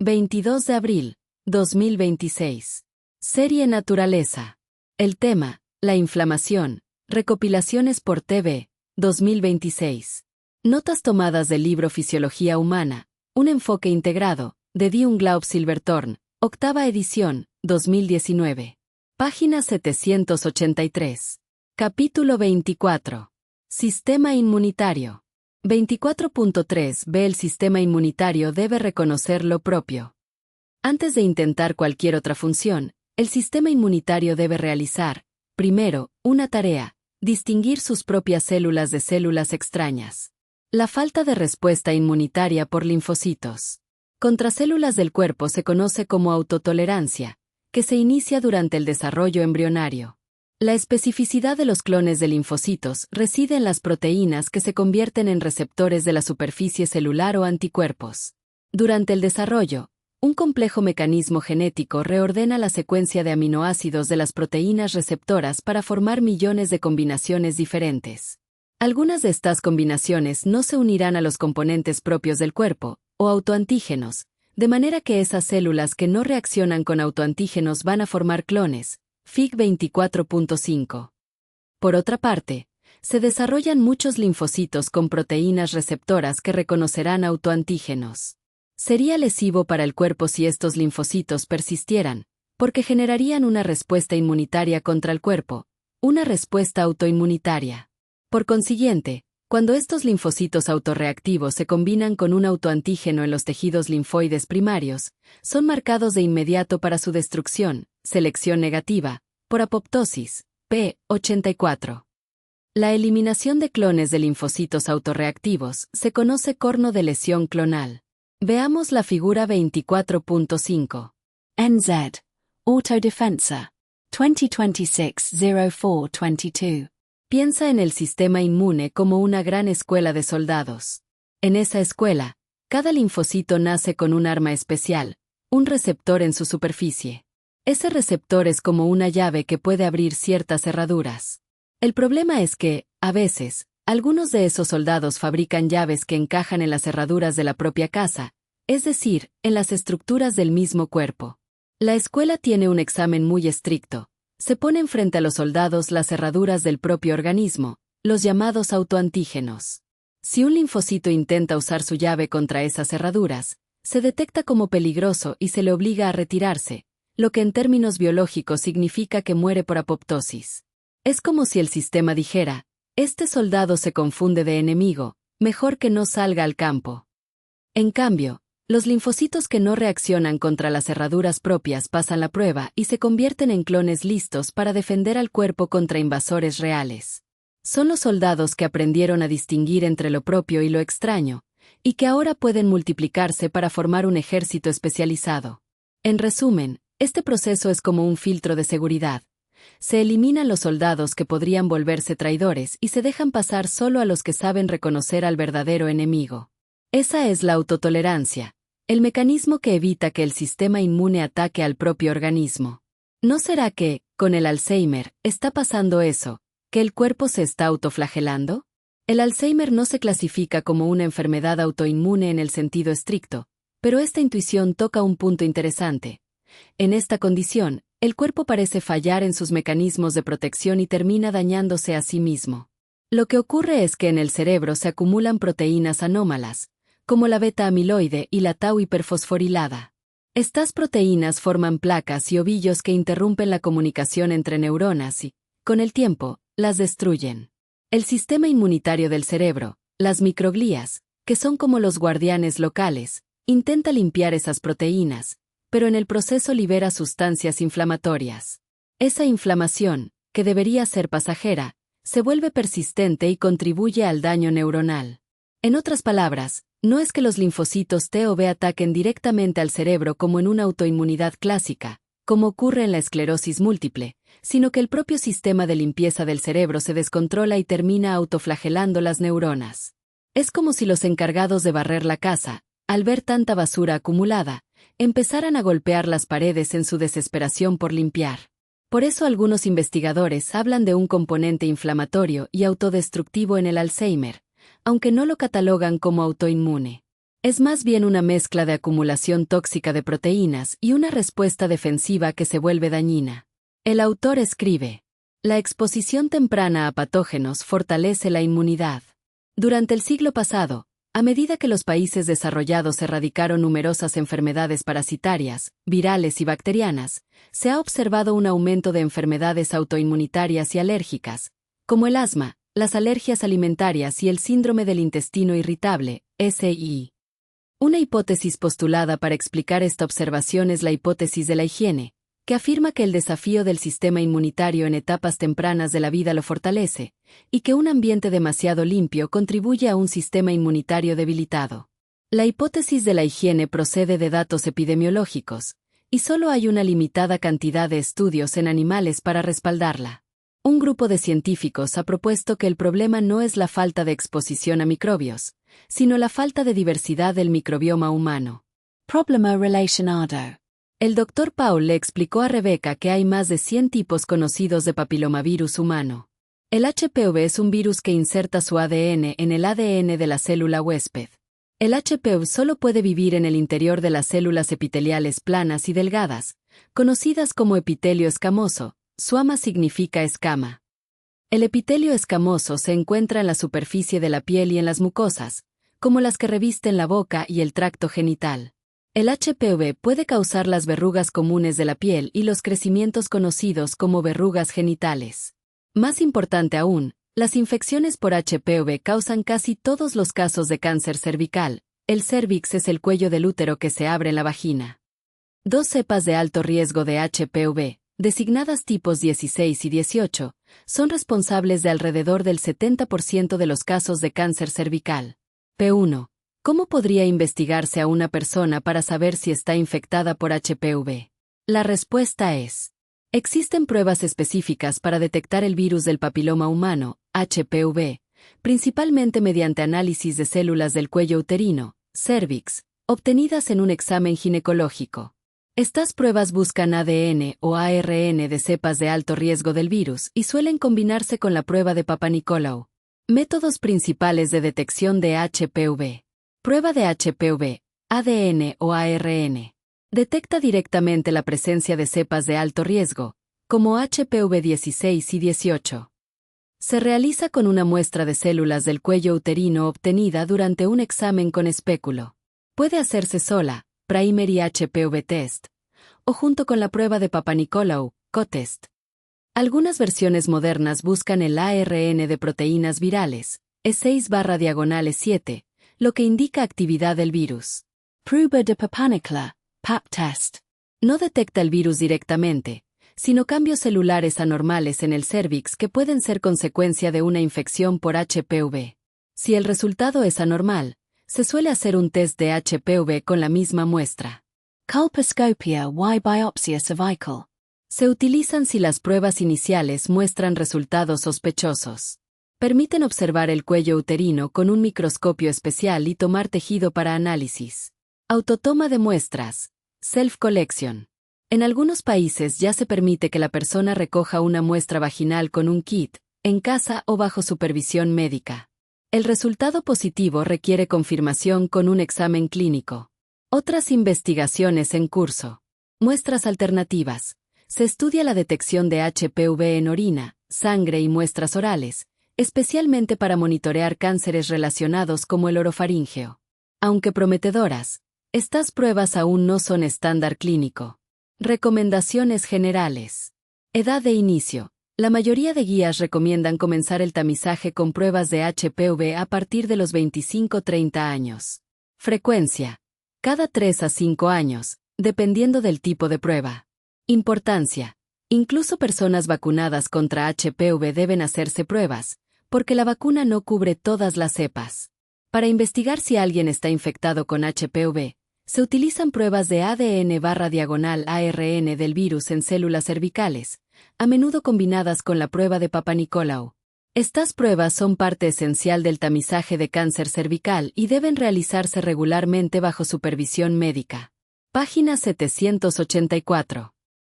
22 de abril, 2026. Serie Naturaleza. El tema, la inflamación. Recopilaciones por TV, 2026. Notas tomadas del libro Fisiología Humana, un enfoque integrado, de Dion Glaubt Silverthorne, octava edición, 2019. Página 783. Capítulo 24. Sistema inmunitario. 24.3b El sistema inmunitario debe reconocer lo propio. Antes de intentar cualquier otra función, el sistema inmunitario debe realizar, primero, una tarea: distinguir sus propias células de células extrañas. La falta de respuesta inmunitaria por linfocitos contra células del cuerpo se conoce como autotolerancia, que se inicia durante el desarrollo embrionario. La especificidad de los clones de linfocitos reside en las proteínas que se convierten en receptores de la superficie celular o anticuerpos. Durante el desarrollo, un complejo mecanismo genético reordena la secuencia de aminoácidos de las proteínas receptoras para formar millones de combinaciones diferentes. Algunas de estas combinaciones no se unirán a los componentes propios del cuerpo, o autoantígenos, de manera que esas células que no reaccionan con autoantígenos van a formar clones. Fig 24.5. Por otra parte, se desarrollan muchos linfocitos con proteínas receptoras que reconocerán autoantígenos. Sería lesivo para el cuerpo si estos linfocitos persistieran, porque generarían una respuesta inmunitaria contra el cuerpo, una respuesta autoinmunitaria. Por consiguiente, cuando estos linfocitos autorreactivos se combinan con un autoantígeno en los tejidos linfoides primarios, son marcados de inmediato para su destrucción, selección negativa, por apoptosis, p. 84. La eliminación de clones de linfocitos autorreactivos se conoce corno de lesión clonal. Veamos la figura 24.5. NZ. Autodefensa. 2026-04-22. Piensa en el sistema inmune como una gran escuela de soldados. En esa escuela, cada linfocito nace con un arma especial, un receptor en su superficie. Ese receptor es como una llave que puede abrir ciertas cerraduras. El problema es que, a veces, algunos de esos soldados fabrican llaves que encajan en las cerraduras de la propia casa, es decir, en las estructuras del mismo cuerpo. La escuela tiene un examen muy estricto. Se ponen frente a los soldados las cerraduras del propio organismo, los llamados autoantígenos. Si un linfocito intenta usar su llave contra esas cerraduras, se detecta como peligroso y se le obliga a retirarse, lo que en términos biológicos significa que muere por apoptosis. Es como si el sistema dijera: este soldado se confunde de enemigo, mejor que no salga al campo. En cambio, los linfocitos que no reaccionan contra las cerraduras propias pasan la prueba y se convierten en clones listos para defender al cuerpo contra invasores reales. Son los soldados que aprendieron a distinguir entre lo propio y lo extraño, y que ahora pueden multiplicarse para formar un ejército especializado. En resumen, este proceso es como un filtro de seguridad. Se eliminan los soldados que podrían volverse traidores y se dejan pasar solo a los que saben reconocer al verdadero enemigo. Esa es la autotolerancia, el mecanismo que evita que el sistema inmune ataque al propio organismo. ¿No será que, con el Alzheimer, está pasando eso, que el cuerpo se está autoflagelando? El Alzheimer no se clasifica como una enfermedad autoinmune en el sentido estricto, pero esta intuición toca un punto interesante. En esta condición, el cuerpo parece fallar en sus mecanismos de protección y termina dañándose a sí mismo. Lo que ocurre es que en el cerebro se acumulan proteínas anómalas, como la beta-amiloide y la tau hiperfosforilada. Estas proteínas forman placas y ovillos que interrumpen la comunicación entre neuronas y, con el tiempo, las destruyen. El sistema inmunitario del cerebro, las microglías, que son como los guardianes locales, intenta limpiar esas proteínas, pero en el proceso libera sustancias inflamatorias. Esa inflamación, que debería ser pasajera, se vuelve persistente y contribuye al daño neuronal. En otras palabras, no es que los linfocitos T o B ataquen directamente al cerebro como en una autoinmunidad clásica, como ocurre en la esclerosis múltiple, sino que el propio sistema de limpieza del cerebro se descontrola y termina autoflagelando las neuronas. Es como si los encargados de barrer la casa, al ver tanta basura acumulada, empezaran a golpear las paredes en su desesperación por limpiar. Por eso algunos investigadores hablan de un componente inflamatorio y autodestructivo en el Alzheimer, aunque no lo catalogan como autoinmune. Es más bien una mezcla de acumulación tóxica de proteínas y una respuesta defensiva que se vuelve dañina. El autor escribe: la exposición temprana a patógenos fortalece la inmunidad. Durante el siglo pasado, a medida que los países desarrollados erradicaron numerosas enfermedades parasitarias, virales y bacterianas, se ha observado un aumento de enfermedades autoinmunitarias y alérgicas, como el asma, las alergias alimentarias y el síndrome del intestino irritable, SI. Una hipótesis postulada para explicar esta observación es la hipótesis de la higiene, que afirma que el desafío del sistema inmunitario en etapas tempranas de la vida lo fortalece, y que un ambiente demasiado limpio contribuye a un sistema inmunitario debilitado. La hipótesis de la higiene procede de datos epidemiológicos, y solo hay una limitada cantidad de estudios en animales para respaldarla. Un grupo de científicos ha propuesto que el problema no es la falta de exposición a microbios, sino la falta de diversidad del microbioma humano. Problema relacionado. El Dr. Paul le explicó a Rebecca que hay más de 100 tipos conocidos de papilomavirus humano. El HPV es un virus que inserta su ADN en el ADN de la célula huésped. El HPV solo puede vivir en el interior de las células epiteliales planas y delgadas, conocidas como epitelio escamoso. Suama significa escama. El epitelio escamoso se encuentra en la superficie de la piel y en las mucosas, como las que revisten la boca y el tracto genital. El HPV puede causar las verrugas comunes de la piel y los crecimientos conocidos como verrugas genitales. Más importante aún, las infecciones por HPV causan casi todos los casos de cáncer cervical. El cervix es el cuello del útero que se abre en la vagina. Dos cepas de alto riesgo de HPV, designadas tipos 16 y 18, son responsables de alrededor del 70% de los casos de cáncer cervical. P1. ¿Cómo podría investigarse a una persona para saber si está infectada por HPV? La respuesta es: existen pruebas específicas para detectar el virus del papiloma humano, HPV, principalmente mediante análisis de células del cuello uterino, cervix, obtenidas en un examen ginecológico. Estas pruebas buscan ADN o ARN de cepas de alto riesgo del virus y suelen combinarse con la prueba de Papanicolau. Métodos principales de detección de HPV. Prueba de HPV, ADN o ARN. Detecta directamente la presencia de cepas de alto riesgo, como HPV 16 y 18. Se realiza con una muestra de células del cuello uterino obtenida durante un examen con espéculo. Puede hacerse sola, Primary HPV Test, o junto con la prueba de Papanicolau, CoTest. Algunas versiones modernas buscan el ARN de proteínas virales, E6/7, lo que indica actividad del virus. Prueba de Papanicolau, PAP Test. No detecta el virus directamente, sino cambios celulares anormales en el cervix que pueden ser consecuencia de una infección por HPV. Si el resultado es anormal, se suele hacer un test de HPV con la misma muestra. Colposcopia y biopsia cervical. Se utilizan si las pruebas iniciales muestran resultados sospechosos. Permiten observar el cuello uterino con un microscopio especial y tomar tejido para análisis. Autotoma de muestras. Self-collection. En algunos países ya se permite que la persona recoja una muestra vaginal con un kit, en casa o bajo supervisión médica. El resultado positivo requiere confirmación con un examen clínico. Otras investigaciones en curso. Muestras alternativas. Se estudia la detección de HPV en orina, sangre y muestras orales, especialmente para monitorear cánceres relacionados como el orofaríngeo. Aunque prometedoras, estas pruebas aún no son estándar clínico. Recomendaciones generales. Edad de inicio. La mayoría de guías recomiendan comenzar el tamizaje con pruebas de HPV a partir de los 25-30 años. Frecuencia. Cada 3 a 5 años, dependiendo del tipo de prueba. Importancia. Incluso personas vacunadas contra HPV deben hacerse pruebas, porque la vacuna no cubre todas las cepas. Para investigar si alguien está infectado con HPV, se utilizan pruebas de ADN/ARN del virus en células cervicales, a menudo combinadas con la prueba de Papanicolau. Estas pruebas son parte esencial del tamizaje de cáncer cervical y deben realizarse regularmente bajo supervisión médica. Página 784.